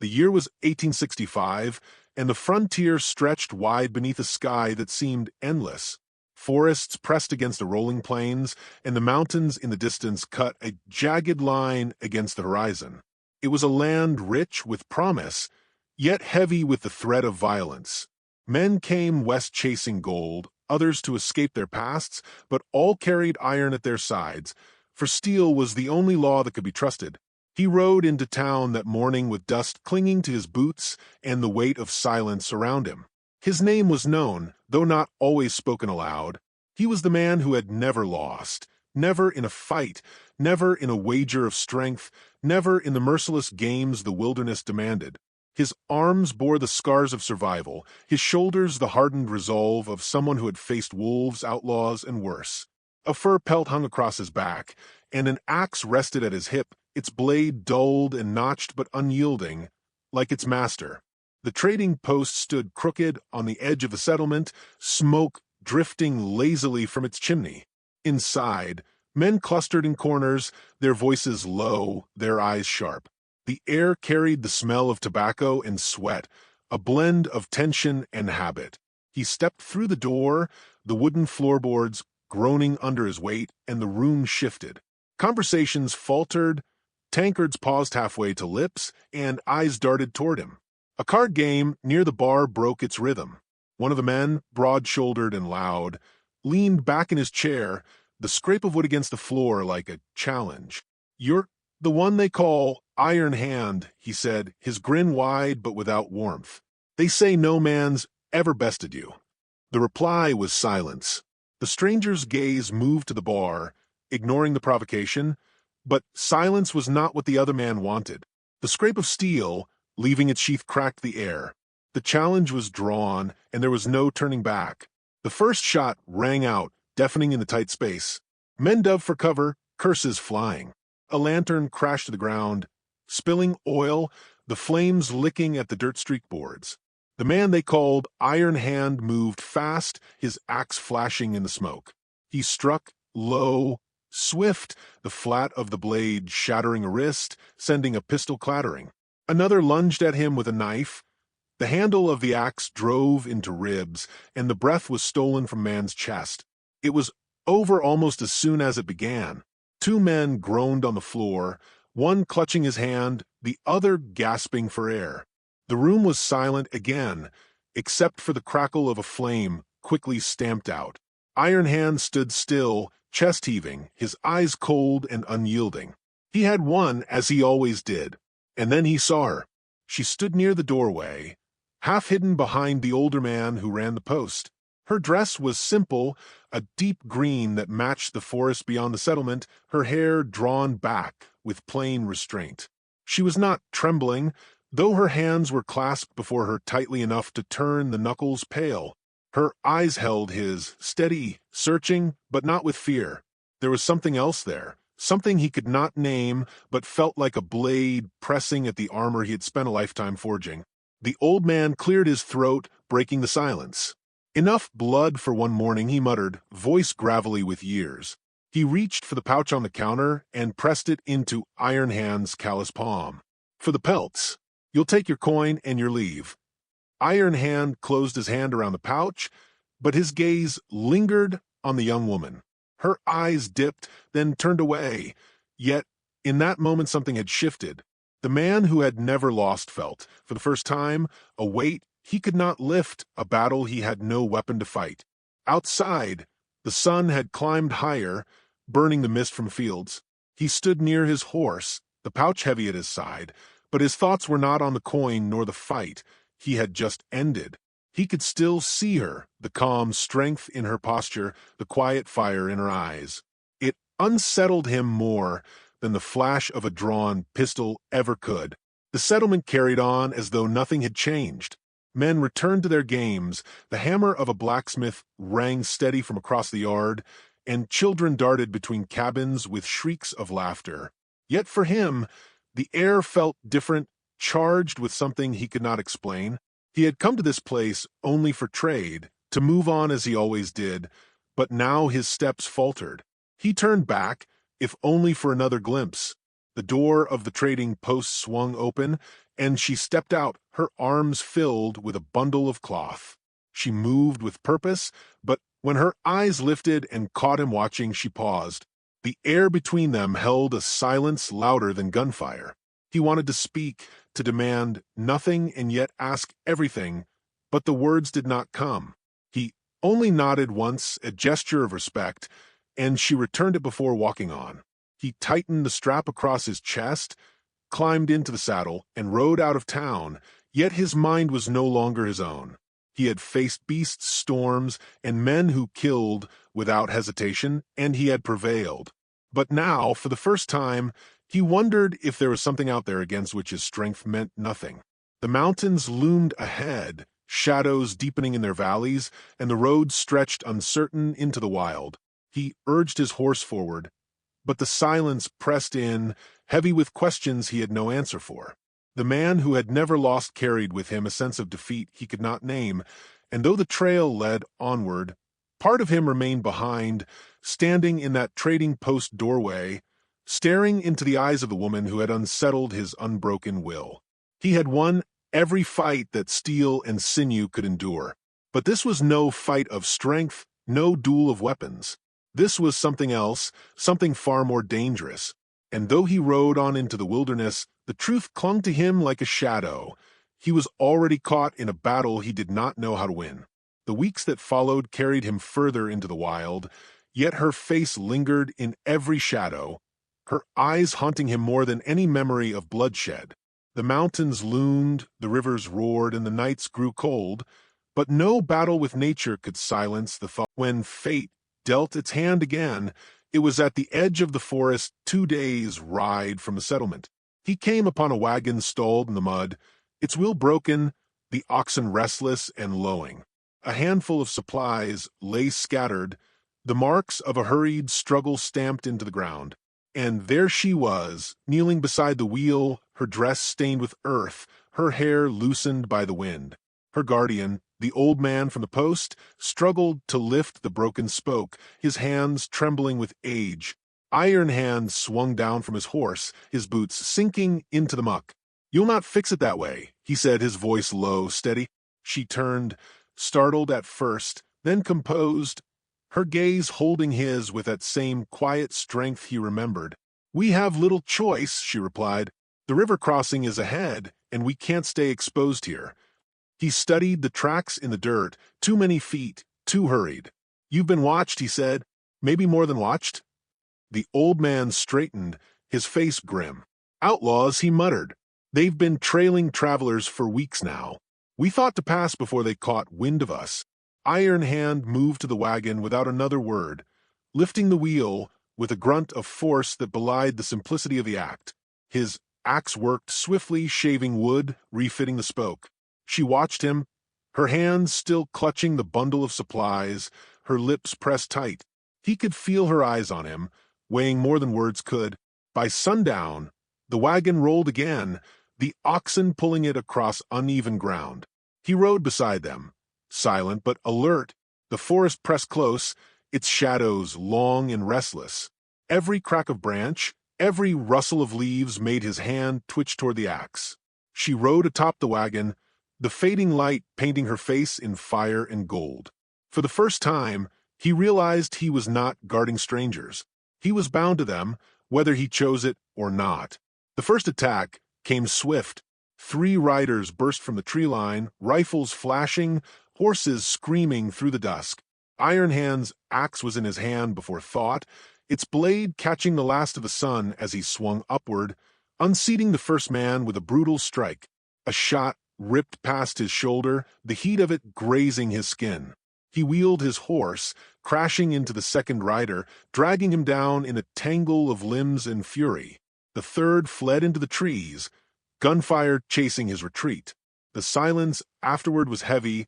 The year was 1865, and the frontier stretched wide beneath a sky that seemed endless. Forests pressed against the rolling plains, and the mountains in the distance cut a jagged line against the horizon. It was a land rich with promise, yet heavy with the threat of violence. Men came west chasing gold, others to escape their pasts, but all carried iron at their sides, for steel was the only law that could be trusted. He rode into town that morning with dust clinging to his boots and the weight of silence around him. His name was known, though not always spoken aloud. He was the man who had never lost, never in a fight, never in a wager of strength, never in the merciless games the wilderness demanded. His arms bore the scars of survival, his shoulders the hardened resolve of someone who had faced wolves, outlaws, and worse. A fur pelt hung across his back, and an axe rested at his hip, its blade dulled and notched but unyielding, like its master. The trading post stood crooked on the edge of the settlement, smoke drifting lazily from its chimney. Inside, men clustered in corners, their voices low, their eyes sharp. The air carried the smell of tobacco and sweat, a blend of tension and habit. He stepped through the door, the wooden floorboards groaning under his weight, and the room shifted. Conversations faltered, tankards paused halfway to lips, and eyes darted toward him. A card game near the bar broke its rhythm. One of the men, broad-shouldered and loud, leaned back in his chair, the scrape of wood against the floor like a challenge. "You're the one they call Iron Hand," he said, his grin wide but without warmth. "They say no man's ever bested you." The reply was silence. The stranger's gaze moved to the bar, ignoring the provocation, but silence was not what the other man wanted. The scrape of steel, leaving its sheath, cracked the air. The challenge was drawn, and there was no turning back. The first shot rang out, deafening in the tight space. Men dove for cover, curses flying. A lantern crashed to the ground, spilling oil, the flames licking at the dirt-streaked boards. The man they called Iron Hand moved fast, his axe flashing in the smoke. He struck low, swift, the flat of the blade shattering a wrist, sending a pistol clattering. Another lunged at him with a knife. The handle of the axe drove into ribs, and the breath was stolen from man's chest. It was over almost as soon as it began. Two men groaned on the floor, one clutching his hand, the other gasping for air. The room was silent again, except for the crackle of a flame quickly stamped out. Iron Hand stood still, chest heaving, his eyes cold and unyielding. He had won as he always did, and then he saw her. She stood near the doorway, half hidden behind the older man who ran the post. Her dress was simple, a deep green that matched the forest beyond the settlement, her hair drawn back with plain restraint. She was not trembling, though her hands were clasped before her tightly enough to turn the knuckles pale. Her eyes held his, steady, searching, but not with fear. There was something else there, something he could not name, but felt like a blade pressing at the armor he had spent a lifetime forging. The old man cleared his throat, breaking the silence. "Enough blood for one morning," he muttered, voice gravelly with years. He reached for the pouch on the counter and pressed it into Iron Hand's callous palm. "For the pelts. You'll take your coin and your leave." Iron Hand closed his hand around the pouch, but his gaze lingered on the young woman. Her eyes dipped, then turned away. Yet, in that moment something had shifted. The man who had never lost felt, for the first time, a weight he could not lift, a battle he had no weapon to fight. Outside, the sun had climbed higher, burning the mist from fields. He stood near his horse, the pouch heavy at his side, but his thoughts were not on the coin nor the fight he had just ended. He could still see her, the calm strength in her posture, the quiet fire in her eyes. It unsettled him more than the flash of a drawn pistol ever could. The settlement carried on as though nothing had changed. Men returned to their games, the hammer of a blacksmith rang steady from across the yard, and children darted between cabins with shrieks of laughter. Yet for him, the air felt different, charged with something he could not explain. He had come to this place only for trade, to move on as he always did, but now his steps faltered. He turned back, if only for another glimpse. The door of the trading post swung open, and she stepped out, her arms filled with a bundle of cloth. She moved with purpose, but when her eyes lifted and caught him watching, she paused. The air between them held a silence louder than gunfire. He wanted to speak, to demand nothing and yet ask everything, but the words did not come. He only nodded once, a gesture of respect, and she returned it before walking on. He tightened the strap across his chest, climbed into the saddle, and rode out of town, yet his mind was no longer his own. He had faced beasts, storms, and men who killed without hesitation, and he had prevailed. But now, for the first time, he wondered if there was something out there against which his strength meant nothing. The mountains loomed ahead, shadows deepening in their valleys, and the road stretched uncertain into the wild. He urged his horse forward, but the silence pressed in, heavy with questions he had no answer for. The man who had never lost carried with him a sense of defeat he could not name, and though the trail led onward, part of him remained behind, standing in that trading post doorway, staring into the eyes of the woman who had unsettled his unbroken will. He had won every fight that steel and sinew could endure, but this was no fight of strength, no duel of weapons. This was something else, something far more dangerous. And though he rode on into the wilderness, the truth clung to him like a shadow. He was already caught in a battle he did not know how to win. The weeks that followed carried him further into the wild, yet her face lingered in every shadow, her eyes haunting him more than any memory of bloodshed. The mountains loomed, the rivers roared, and the nights grew cold, but no battle with nature could silence the thought. When fate dealt its hand again, it was at the edge of the forest, 2 days' ride from the settlement. He came upon a wagon stalled in the mud, its wheel broken, the oxen restless and lowing. A handful of supplies lay scattered, the marks of a hurried struggle stamped into the ground. And there she was, kneeling beside the wheel, her dress stained with earth, her hair loosened by the wind. Her guardian, the old man from the post, struggled to lift the broken spoke, his hands trembling with age. Iron hands swung down from his horse, his boots sinking into the muck. "You'll not fix it that way," he said, his voice low, steady. She turned, startled at first, then composed, her gaze holding his with that same quiet strength he remembered. "We have little choice," she replied. "The river crossing is ahead, and we can't stay exposed here." He studied the tracks in the dirt, too many feet, too hurried. "You've been watched," he said. "Maybe more than watched?" The old man straightened, his face grim. "Outlaws," he muttered. "They've been trailing travelers for weeks now. We thought to pass before they caught wind of us." Iron Hand moved to the wagon without another word, lifting the wheel with a grunt of force that belied the simplicity of the act. His axe worked swiftly, shaving wood, refitting the spoke. She watched him, her hands still clutching the bundle of supplies, her lips pressed tight. He could feel her eyes on him, weighing more than words could. By sundown, the wagon rolled again, the oxen pulling it across uneven ground. He rode beside them, silent but alert. The forest pressed close, its shadows long and restless. Every crack of branch, every rustle of leaves made his hand twitch toward the axe. She rode atop the wagon, the fading light painting her face in fire and gold. For the first time, he realized he was not guarding strangers. He was bound to them, whether he chose it or not. The first attack came swift. 3 riders burst from the tree line, rifles flashing, horses screaming through the dusk. Iron Hand's axe was in his hand before thought, its blade catching the last of the sun as he swung upward, unseating the first man with a brutal strike. A shot ripped past his shoulder, the heat of it grazing his skin. He wheeled his horse, crashing into the second rider, dragging him down in a tangle of limbs and fury. The third fled into the trees, gunfire chasing his retreat. The silence afterward was heavy,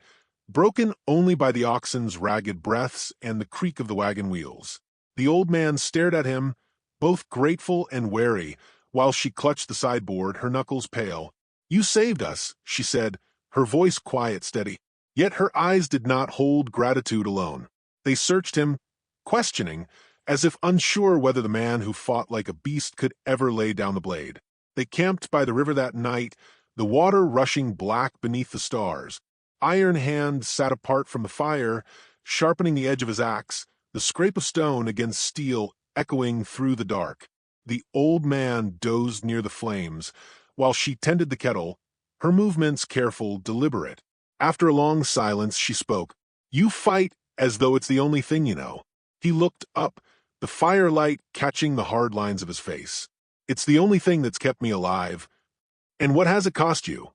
broken only by the oxen's ragged breaths and the creak of the wagon wheels. The old man stared at him, both grateful and wary, while she clutched the sideboard, her knuckles pale. "You saved us," she said, her voice quiet, steady. Yet her eyes did not hold gratitude alone. They searched him, questioning, as if unsure whether the man who fought like a beast could ever lay down the blade. They camped by the river that night, the water rushing black beneath the stars. Iron Hand sat apart from the fire, sharpening the edge of his axe, the scrape of stone against steel echoing through the dark. The old man dozed near the flames, while she tended the kettle, her movements careful, deliberate. After a long silence, she spoke. "You fight as though it's the only thing you know." He looked up, the firelight catching the hard lines of his face. "It's the only thing that's kept me alive. And what has it cost you?"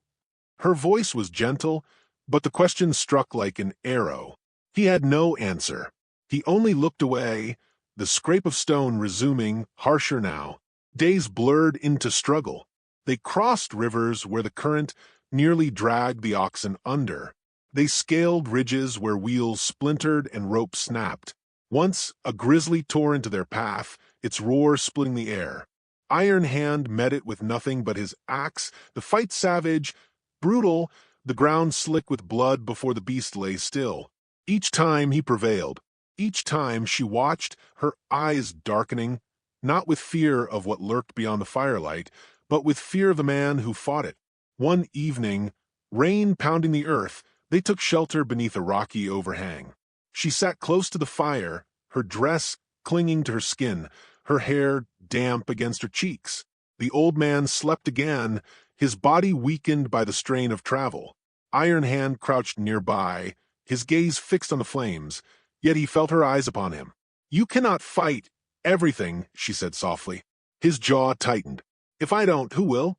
Her voice was gentle, but the question struck like an arrow. He had no answer. He only looked away, the scrape of stone resuming, harsher now. Days blurred into struggle. They crossed rivers where the current nearly dragged the oxen under. They scaled ridges where wheels splintered and ropes snapped. Once a grizzly tore into their path, its roar splitting the air. Iron Hand met it with nothing but his axe, the fight savage, brutal, the ground slick with blood before the beast lay still. Each time he prevailed. Each time she watched, her eyes darkening, not with fear of what lurked beyond the firelight, but with fear of the man who fought it. One evening, rain pounding the earth, they took shelter beneath a rocky overhang. She sat close to the fire, her dress clinging to her skin, her hair damp against her cheeks. The old man slept again, his body weakened by the strain of travel. Iron Hand crouched nearby, his gaze fixed on the flames, yet he felt her eyes upon him. "You cannot fight everything," she said softly. His jaw tightened. "If I don't, who will?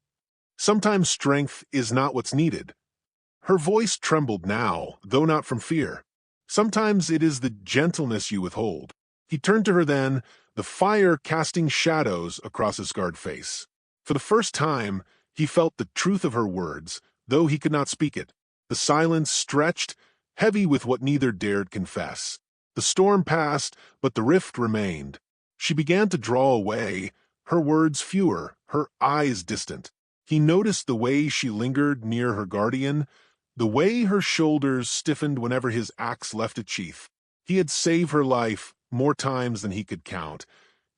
Sometimes strength is not what's needed." Her voice trembled now, though not from fear. "Sometimes it is the gentleness you withhold." He turned to her then, the fire casting shadows across his scarred face. For the first time, he felt the truth of her words, though he could not speak it. The silence stretched, heavy with what neither dared confess. The storm passed, but the rift remained. She began to draw away, her words fewer, her eyes distant. He noticed the way she lingered near her guardian, the way her shoulders stiffened whenever his axe left its sheath. He had saved her life more times than he could count,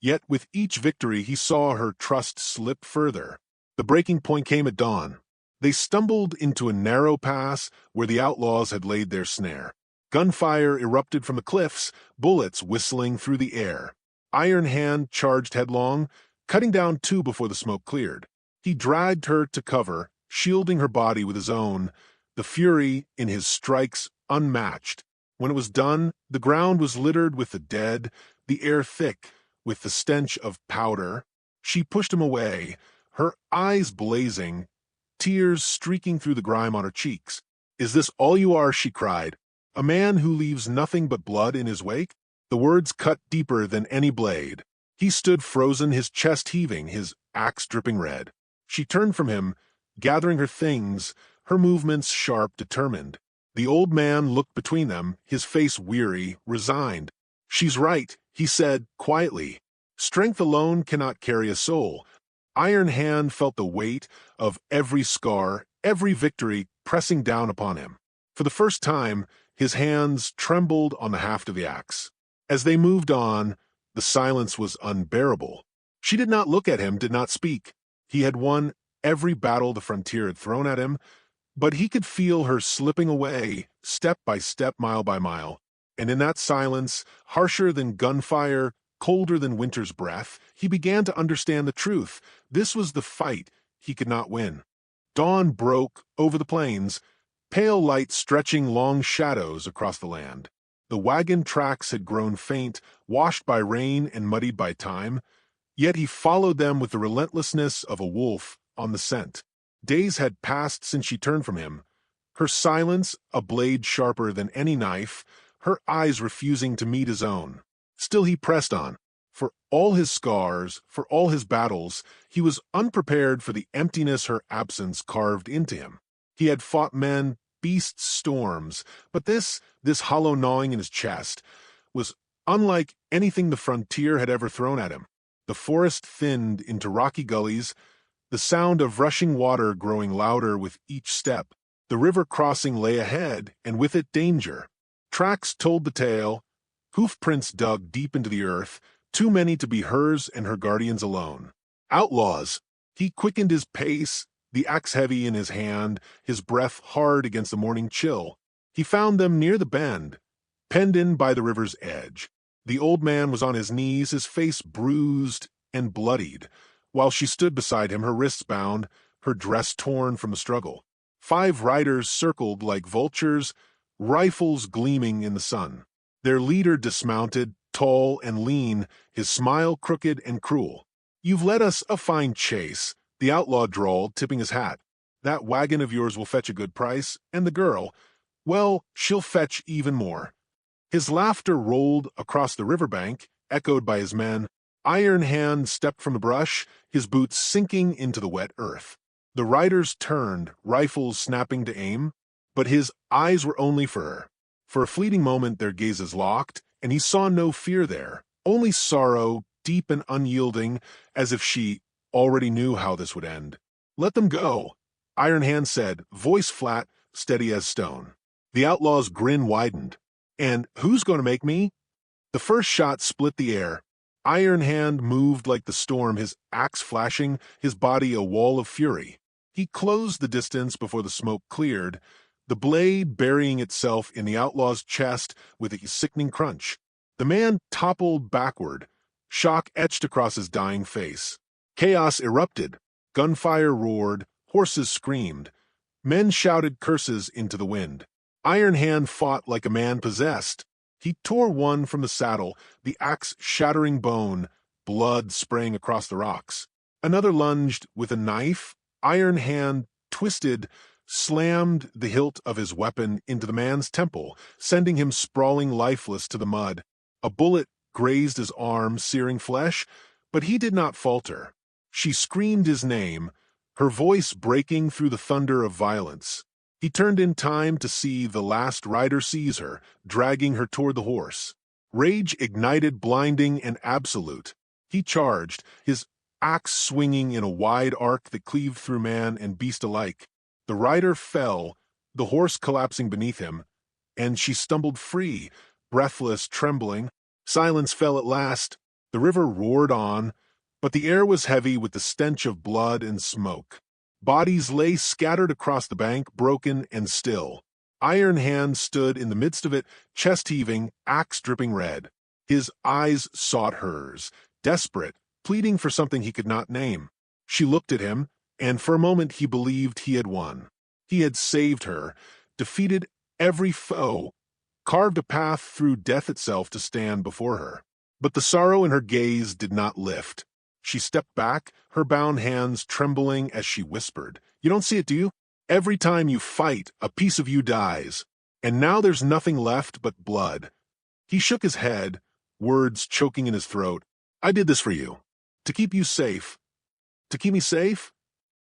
yet with each victory he saw her trust slip further. The breaking point came at dawn. They stumbled into a narrow pass where the outlaws had laid their snare. Gunfire erupted from the cliffs, bullets whistling through the air. Iron Hand charged headlong, cutting down two before the smoke cleared. He dragged her to cover, shielding her body with his own, the fury in his strikes unmatched. When it was done, the ground was littered with the dead, the air thick with the stench of powder. She pushed him away, her eyes blazing, tears streaking through the grime on her cheeks. "Is this all you are?" she cried. "A man who leaves nothing but blood in his wake?" The words cut deeper than any blade. He stood frozen, his chest heaving, his axe dripping red. She turned from him, gathering her things, her movements sharp, determined. The old man looked between them, his face weary, resigned. "She's right," he said quietly. "Strength alone cannot carry a soul." Iron Hand felt the weight of every scar, every victory pressing down upon him. For the first time, his hands trembled on the haft of the axe. As they moved on, the silence was unbearable. She did not look at him, did not speak. He had won every battle the frontier had thrown at him, but he could feel her slipping away, step by step, mile by mile. And in that silence, harsher than gunfire, colder than winter's breath, he began to understand the truth. This was the fight he could not win. Dawn broke over the plains, pale light stretching long shadows across the land. The wagon tracks had grown faint, washed by rain and muddied by time, yet he followed them with the relentlessness of a wolf on the scent. Days had passed since she turned from him, her silence a blade sharper than any knife, her eyes refusing to meet his own. Still he pressed on. For all his scars, for all his battles, he was unprepared for the emptiness her absence carved into him. He had fought men, beasts, storms, but this hollow gnawing in his chest was unlike anything the frontier had ever thrown at him. The forest thinned into rocky gullies, the sound of rushing water growing louder with each step. The river crossing lay ahead, and with it danger. Tracks told the tale, hoof prints dug deep into the earth, too many to be hers and her guardians alone. Outlaws! He quickened his pace, the axe heavy in his hand, his breath hard against the morning chill. He found them near the bend, penned in by the river's edge. The old man was on his knees, his face bruised and bloodied, while she stood beside him, her wrists bound, her dress torn from the struggle. 5 riders circled like vultures, rifles gleaming in the sun. Their leader dismounted, tall and lean, his smile crooked and cruel. "You've led us a fine chase," the outlaw drawled, tipping his hat. "That wagon of yours will fetch a good price, and the girl, well, she'll fetch even more." His laughter rolled across the riverbank, echoed by his men. Iron Hand stepped from the brush, his boots sinking into the wet earth. The riders turned, rifles snapping to aim, but his eyes were only for her. For a fleeting moment their gazes locked, and he saw no fear there, only sorrow, deep and unyielding, as if she already knew how this would end. "Let them go," Iron Hand said, voice flat, steady as stone. The outlaw's grin widened. "And who's going to make me?" The first shot split the air. Iron Hand moved like the storm, his axe flashing, his body a wall of fury. He closed the distance before the smoke cleared, the blade burying itself in the outlaw's chest with a sickening crunch. The man toppled backward, shock etched across his dying face. Chaos erupted. Gunfire roared, horses screamed. Men shouted curses into the wind. Iron Hand fought like a man possessed. He tore one from the saddle, the axe shattering bone, blood spraying across the rocks. Another lunged with a knife. Iron Hand twisted, slammed the hilt of his weapon into the man's temple, sending him sprawling lifeless to the mud. A bullet grazed his arm, searing flesh, but he did not falter. She screamed his name, her voice breaking through the thunder of violence. He turned in time to see the last rider seize her, dragging her toward the horse. Rage ignited, blinding and absolute. He charged, his axe swinging in a wide arc that cleaved through man and beast alike. The rider fell, the horse collapsing beneath him, and she stumbled free, breathless, trembling. Silence fell at last. The river roared on, but the air was heavy with the stench of blood and smoke. Bodies lay scattered across the bank, broken and still. Iron Hand stood in the midst of it, chest heaving, axe dripping red. His eyes sought hers, desperate, pleading for something he could not name. She looked at him, and for a moment he believed he had won. He had saved her, defeated every foe, carved a path through death itself to stand before her. But the sorrow in her gaze did not lift. She stepped back, her bound hands trembling as she whispered, "You don't see it, do you? Every time you fight, a piece of you dies. And now there's nothing left but blood." He shook his head, words choking in his throat. "I did this for you. To keep you safe." "To keep me safe?"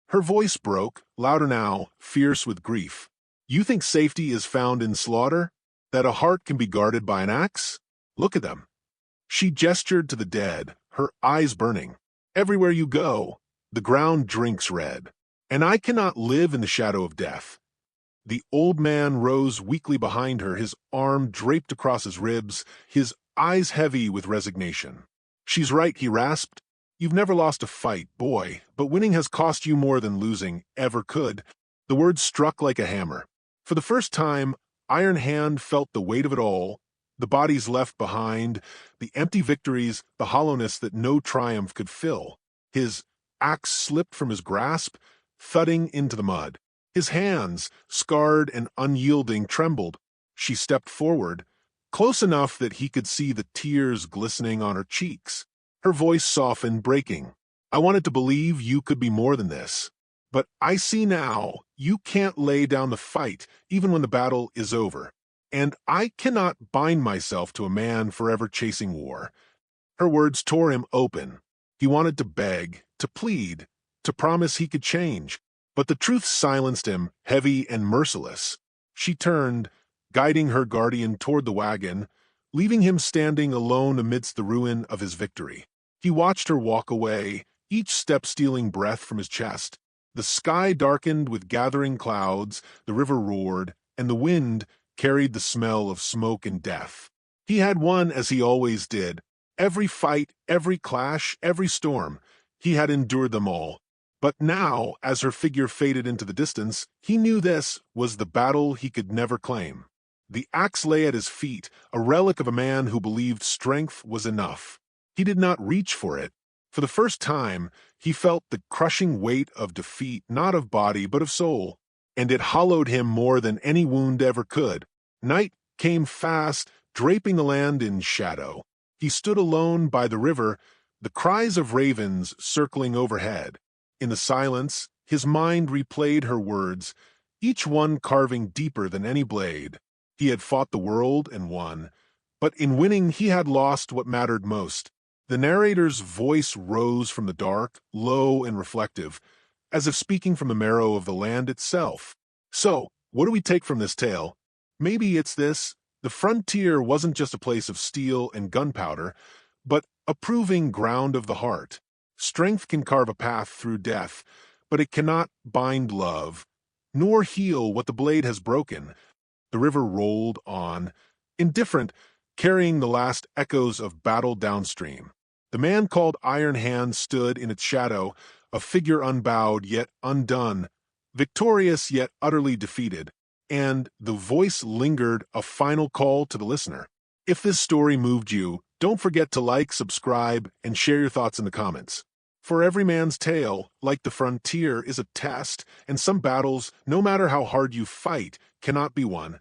Her voice broke, louder now, fierce with grief. "You think safety is found in slaughter? That a heart can be guarded by an axe? Look at them." She gestured to the dead, her eyes burning. "Everywhere you go, the ground drinks red. And I cannot live in the shadow of death." The old man rose weakly behind her, his arm draped across his ribs, his eyes heavy with resignation. "She's right," he rasped. "You've never lost a fight, boy, but winning has cost you more than losing ever could." The words struck like a hammer. For the first time, Iron Hand felt the weight of it all, the bodies left behind, the empty victories, the hollowness that no triumph could fill. His axe slipped from his grasp, thudding into the mud. His hands, scarred and unyielding, trembled. She stepped forward, close enough that he could see the tears glistening on her cheeks. Her voice softened, breaking. "I wanted to believe you could be more than this. But I see now, you can't lay down the fight, even when the battle is over. And I cannot bind myself to a man forever chasing war." Her words tore him open. He wanted to beg, to plead, to promise he could change. But the truth silenced him, heavy and merciless. She turned, guiding her guardian toward the wagon, leaving him standing alone amidst the ruin of his victory. He watched her walk away, each step stealing breath from his chest. The sky darkened with gathering clouds, the river roared, and the wind carried the smell of smoke and death. He had won as he always did, Every fight, every clash, every storm, he had endured them all. But now, as her figure faded into the distance, he knew this was the battle he could never claim. The axe lay at his feet, a relic of a man who believed strength was enough. He did not reach for it. For the first time, he felt the crushing weight of defeat, not of body, but of soul, and it hollowed him more than any wound ever could. Night came fast, draping the land in shadow. He stood alone by the river, the cries of ravens circling overhead. In the silence, his mind replayed her words, each one carving deeper than any blade. He had fought the world and won, but in winning he had lost what mattered most. The narrator's voice rose from the dark, low and reflective, as if speaking from the marrow of the land itself. So, what do we take from this tale? Maybe it's this: the frontier wasn't just a place of steel and gunpowder, but a proving ground of the heart. Strength can carve a path through death, but it cannot bind love, nor heal what the blade has broken. The river rolled on, indifferent, carrying the last echoes of battle downstream. The man called Iron Hand stood in its shadow, a figure unbowed yet undone, victorious yet utterly defeated, and the voice lingered, a final call to the listener. If this story moved you, don't forget to like, subscribe, and share your thoughts in the comments. For every man's tale, like the frontier, is a test, and some battles, no matter how hard you fight, cannot be won